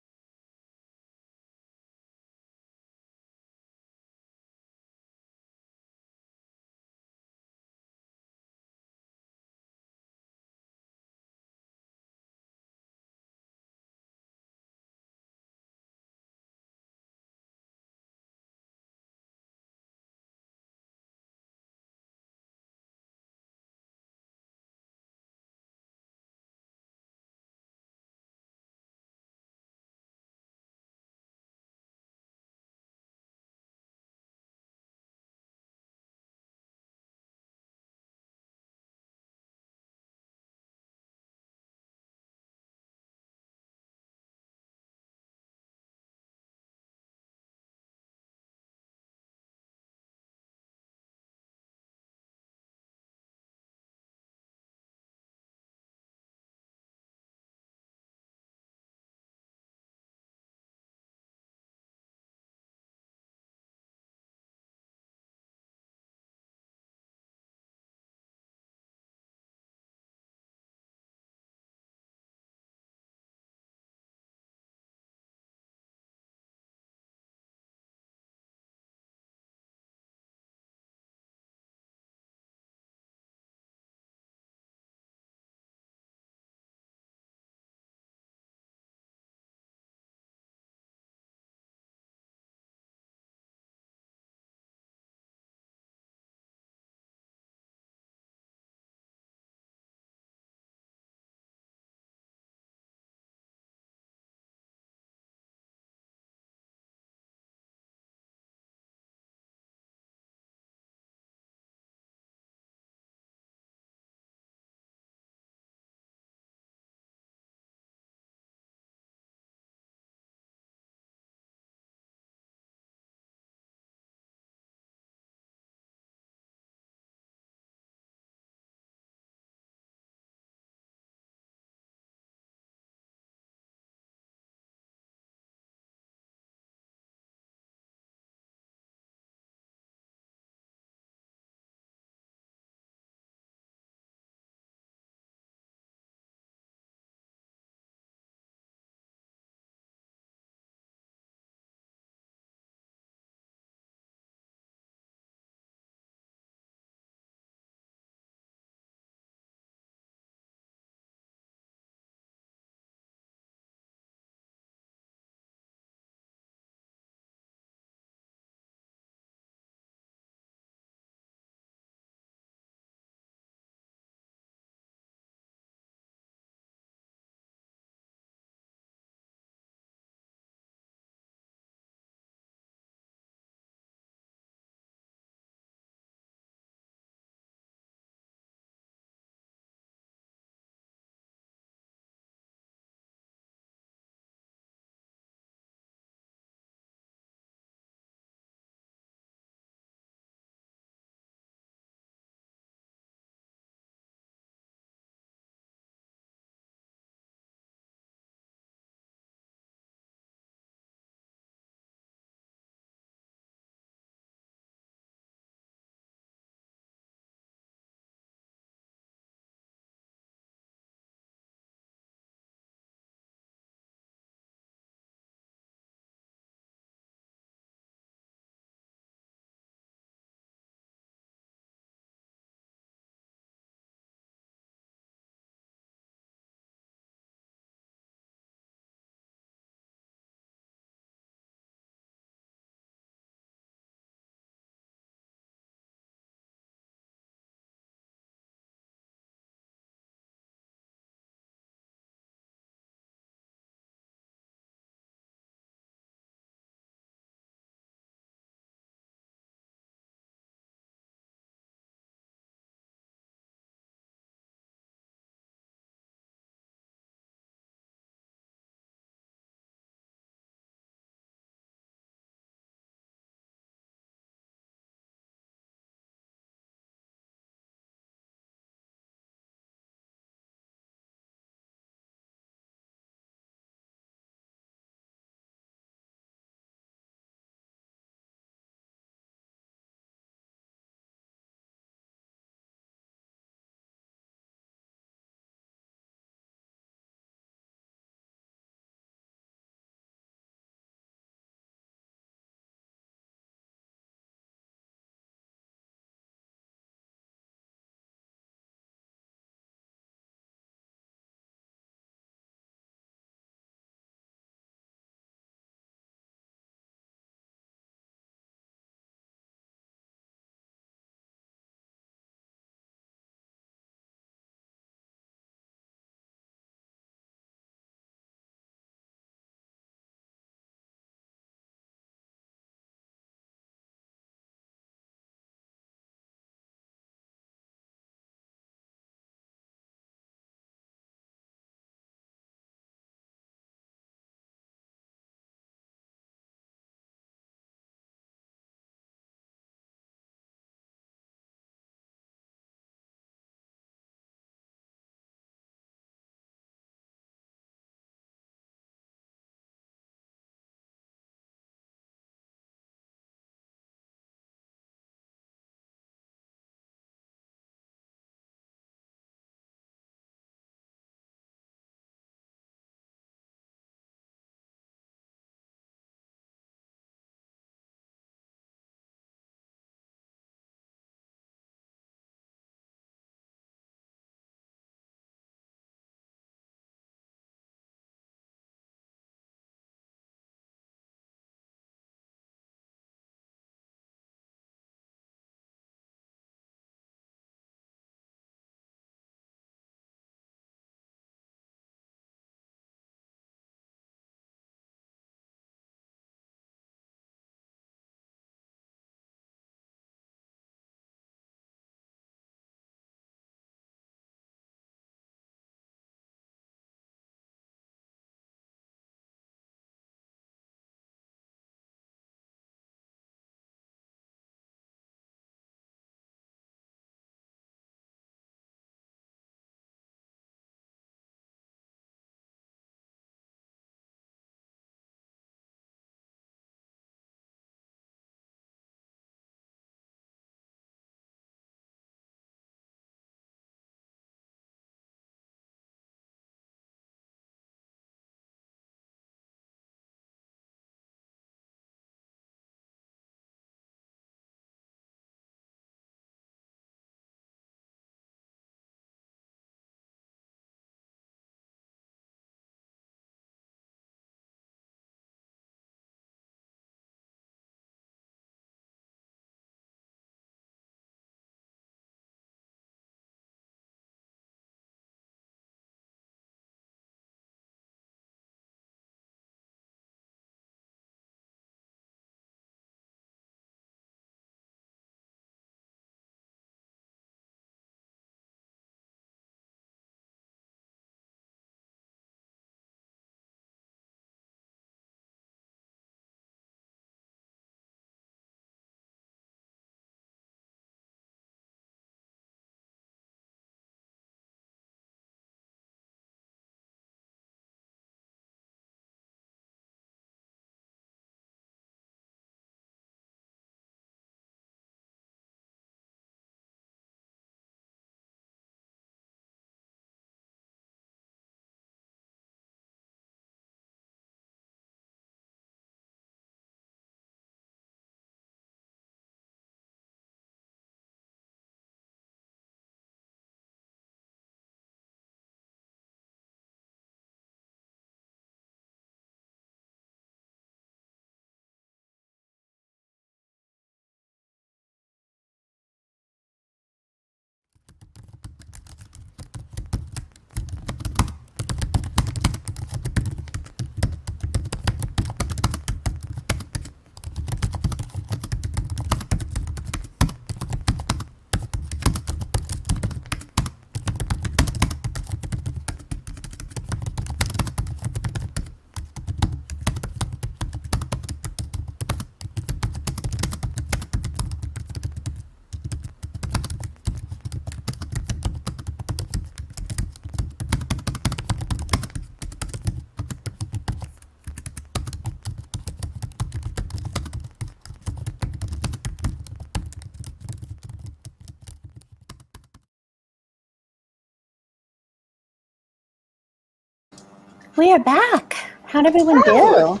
We are back. How'd everyone do?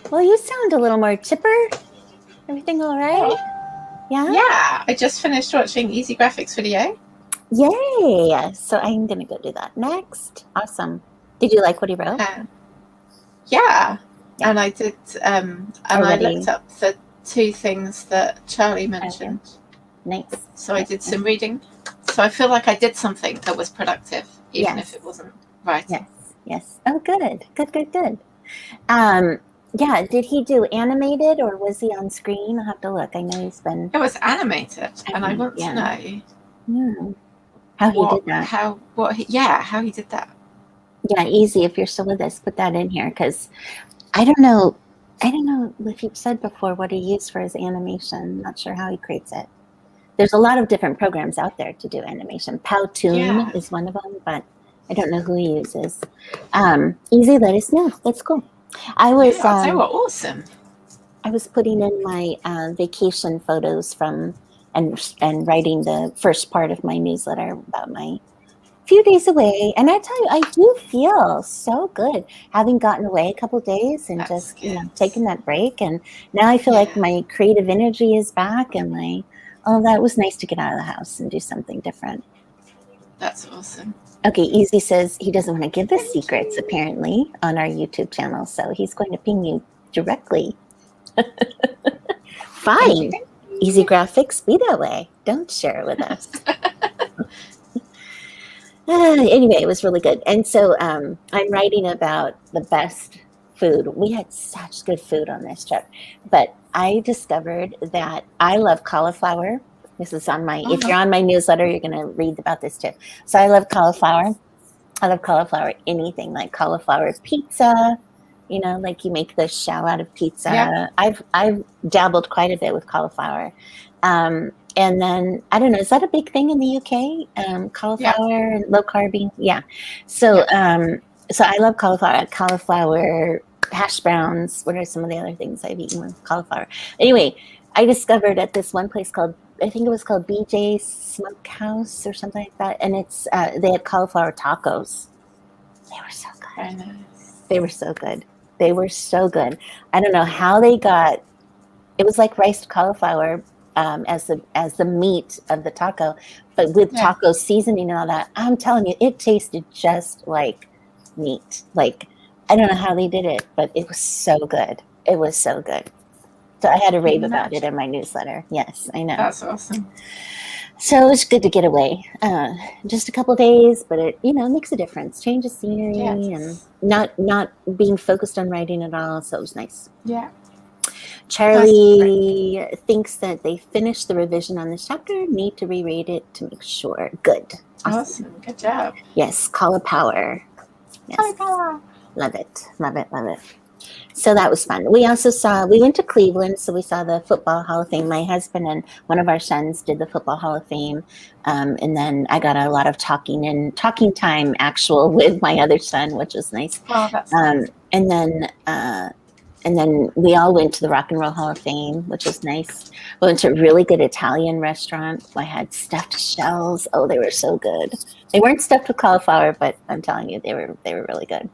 Well, you sound a little more chipper. Everything all right? Yeah?
Yeah, I just finished watching Easy Graphics video.
Yay! So I'm going to go do that next. Awesome. Did you like what he wrote?
Yeah.
Yeah.
And I did, and I looked up the 2 things that Charlie mentioned.
Nice.
So I did some reading. So I feel like I did something that was productive, even if it wasn't writing.
Yes. Oh, good. Good. Yeah, did he do animated or was he on screen? I'll have to look. I know he's been...
It was animated, and I want to know
how he did that.
How he did that.
Yeah, easy. If you're still with us, put that in here, because I don't know if you've said before what he used for his animation. Not sure how he creates it. There's a lot of different programs out there to do animation. Powtoon is one of them, but I don't know who he uses. Easy, let us know. That's cool.
They were awesome.
I was putting in my vacation photos from and writing the first part of my newsletter about my few days away, and I tell you, I do feel so good having gotten away a couple of days and just taking that break. And now I feel like my creative energy is back, and that was nice to get out of the house and do something different.
That's awesome.
Okay, Easy says he doesn't want to give the secrets apparently on our YouTube channel, so he's going to ping you directly. Fine. Easy Graphics, be that way. Don't share it with us. Anyway, it was really good. And so I'm writing about the best food. We had such good food on this trip, but I discovered that I love cauliflower. This is on my, if you're on my newsletter, you're going to read about this too. So I love cauliflower. I love cauliflower, anything like cauliflower pizza, like you make the shell out of pizza. Yeah. I've dabbled quite a bit with cauliflower. And then, I don't know, is that a big thing in the UK? Cauliflower and low carb? Yeah. So, so I love cauliflower hash browns. What are some of the other things I've eaten with cauliflower? Anyway, I discovered at this one place I think it was called BJ's Smokehouse or something like that. And it's, they had cauliflower tacos. They were so good.
Very nice.
They were so good. They were so good. I don't know how they got, it was like riced cauliflower as the meat of the taco, but with taco seasoning and all that. I'm telling you, it tasted just like meat. Like, I don't know how they did it, but it was so good. It was so good. So I had to rave about it in my newsletter. Yes, I know.
That's awesome.
So it was good to get away. Just a couple of days, but it makes a difference. Change of scenery and not being focused on writing at all. So it was nice.
Yeah.
Charlie thinks that they finished the revision on this chapter. Need to reread it to make sure. Good.
Awesome. Good job.
Yes. Cauliflower. Yes.
Cauliflower.
Love it. So that was fun. We also we went to Cleveland, so we saw the Football Hall of Fame. My husband and one of our sons did the Football Hall of Fame. And then I got a lot of talking time with my other son, which was nice.
Oh, that's nice.
And then we all went to the Rock and Roll Hall of Fame, which was nice. We went to a really good Italian restaurant. I had stuffed shells. Oh, they were so good. They weren't stuffed with cauliflower, but I'm telling you, they were really good.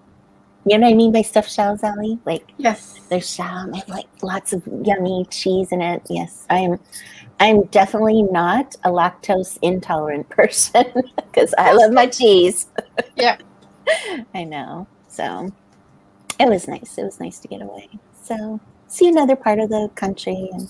You know what I mean by stuffed shells, Ellie? Like,
yes,
there's shell and like lots of yummy cheese in it. Yes, I'm definitely not a lactose intolerant person because I love my cheese.
Yeah,
I know. So it was nice. It was nice to get away. So see another part of the country and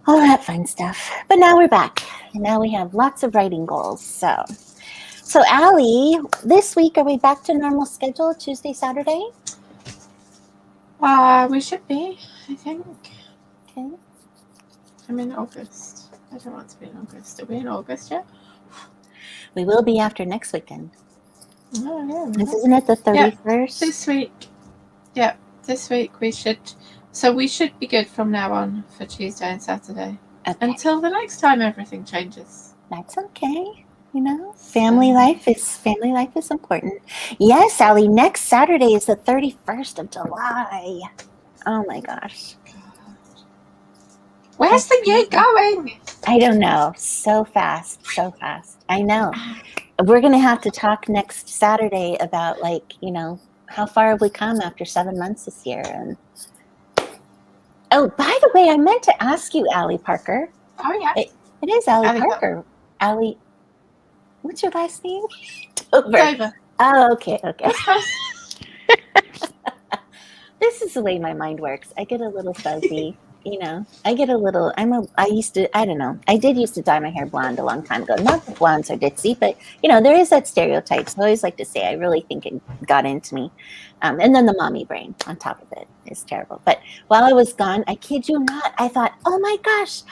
all that fun stuff. But now we're back, and now we have lots of writing goals. So Allie, this week, are we back to normal schedule, Tuesday, Saturday?
We should be, I think.
Okay.
I'm in August. I don't want to be in August. Are we in August yet?
We will be after next weekend.
Oh, yeah.
Isn't it the 31st?
Yeah, this week. Yeah, this week we should. So we should be good from now on for Tuesday and Saturday.
Okay.
Until the next time everything changes.
That's okay. Family life is important. Yes, Allie, next Saturday is the 31st of July. Oh my gosh.
Where's the year going?
I don't know. So fast, so fast. I know. We're going to have to talk next Saturday about, like, you know, how far have we come after 7 months this year? And oh, by the way, I meant to ask you, Allie Parker.
Oh, yeah.
It is Allie
Allie
Parker. Allie, what's your last name? Dover.
Dover.
Oh, okay, okay.
That's close.
This is the way my mind works. I get a little fuzzy, you know. I get a little. I used to. I don't know. I did used to dye my hair blonde a long time ago. Not that blondes are ditzy, but you know, there is that stereotype. So I always like to say, I really think it got into me. And then the mommy brain on top of it is terrible. But while I was gone, I kid you not, I thought, oh my gosh,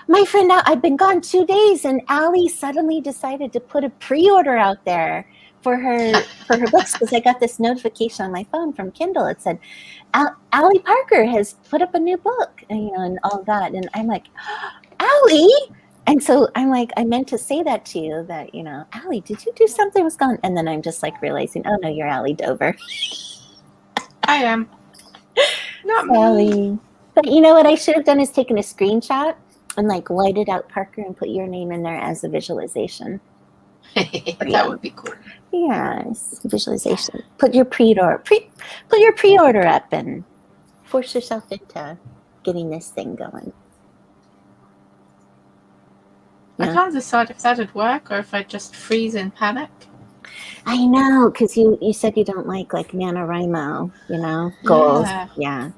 my friend, I've been gone 2 days, and Allie suddenly decided to put a pre-order out there for her books, because I got this notification on my phone from Kindle. It said, Allie Parker has put up a new book, and, you know, and all that. And I'm like, Allie. And so I'm like, I meant to say that to you, that, you know, Allie, did you do something was gone? And then I'm just like realizing, oh no, you're Allie Dover.
I am. Not me.
Allie. But you know what I should have done is taken a screenshot and like whited out Parker and put your name in there as a visualization.
That would be cool.
Yes, visualization. Put your pre-order up and force yourself into getting this thing going.
I can't decide if that'd work or if I'd just freeze in panic.
I know, because you said you don't like NaNoWriMo, you know, goals. Yeah.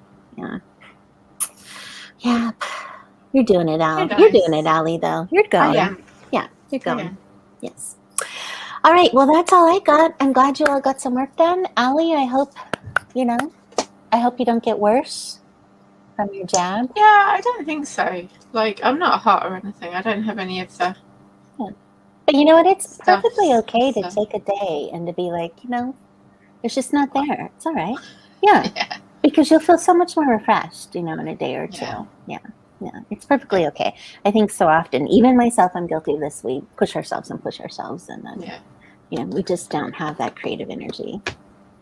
You're doing it, Al. You're doing it, Allie, though. You're going.
I am.
Yeah, you're going. Yes. All right. Well, that's all I got. I'm glad you all got some work done. Allie, I hope you don't get worse from your jab.
Yeah, I don't think so. Like, I'm not hot or anything. I don't have any of the...
But you know what? It's perfectly okay to take a day and to be like, you know, it's just not there. It's all right. Yeah. Because you'll feel so much more refreshed, you know, in a day or two. Yeah. It's perfectly okay. I think so often, even myself, I'm guilty of this. We push ourselves, and then, you know, we just don't have that creative energy.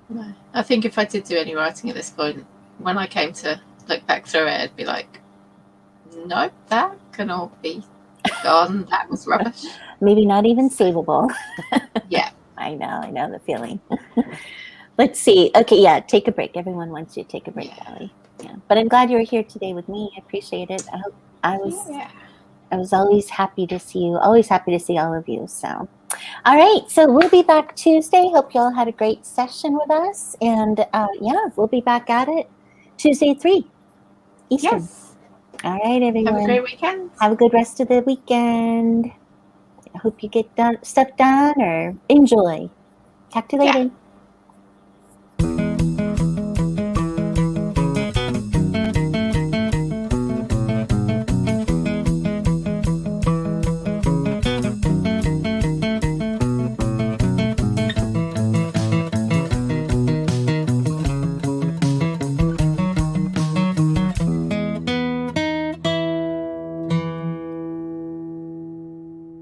No. I think if I did do any writing at this point, when I came to look back through it, I'd be like, nope, that can all be gone. That was rubbish.
Maybe not even savable.
Yeah.
I know the feeling. Let's see. Okay, yeah, take a break. Everyone wants you to take a break, Allie. Yeah. But I'm glad you were here today with me. I appreciate it. I was always happy to see you. Always happy to see all of you. So, all right. So we'll be back Tuesday. Hope you all had a great session with us. And we'll be back at it Tuesday 3 Eastern. Yes. All right, everyone.
Have a great weekend.
Have a good rest of the weekend. I hope you get stuff done or enjoy. Talk to you later.